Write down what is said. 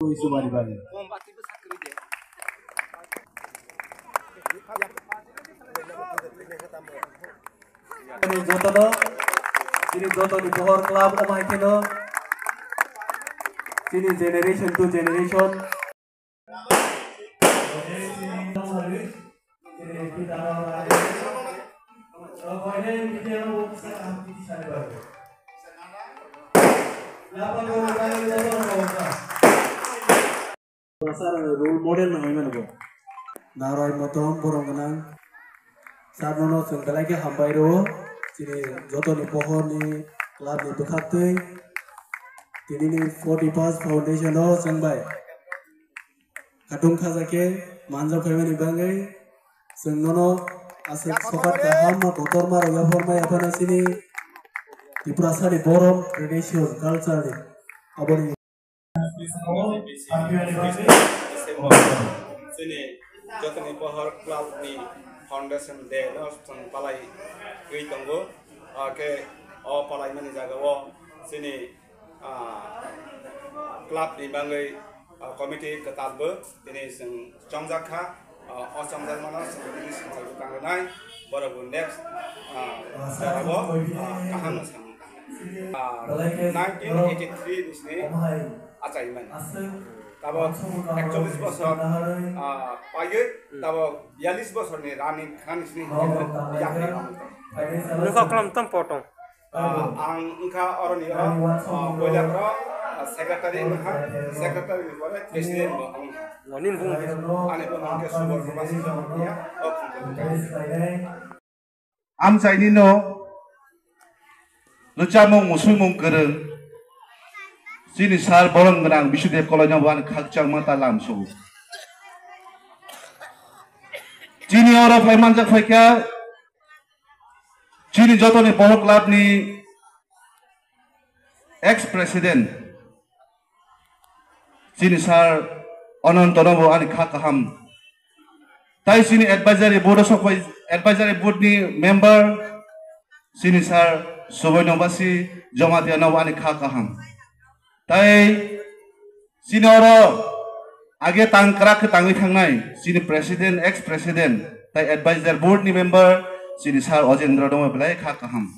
Isu bari-bari. Ini joto di pohon club omah kino. Sini generation to generation. Role model na hoyman go. Naroy motom borong ganang. Sarnono sengkalai ke hambai ro. Sini joto ni pohon ni club ni bekatui. Tini ni 40 foundation ho sengbai. Kadung khazake manjab hoyman ibangai. Sengnono asik sokat ke hamma kotor mar yaforma yapana sini. Tripura ni borom tradition culture ni. Aboni sini joto ni pohon club ni foundation de no palai gei tonggo ke o palai mani jaga wo sini club ni bangai committee ketabbe ini sing chongjakha o chongjak mana sing ini sing kang nai barabu next jaga wo kaham sang 1983 di sini acaiman tabo 41 bosor paye tabo 42 bosor ni rani khan sini yakni nuka kelam tam potong ang engka orang ni boiler ro secretary ni boleh presiden bo nonin bung ane bo ke subor formasi ya am saini no lucamung musumung gereng sini sar borong genang Bisudev Kolonyo wan khakchang mata lamsu sini ora phai manjak phai kya sini joto ni pohon club ni ex president sini sar Anantono bo ani khakaham tai sini advisory board ni member sini sar Soboinobasi Jomatiano ani khakaham tai sini oro age tangkrak ke tangi thangnai sini president ex president tai advisor board ni member sini sar Ojendra dong belai khakaham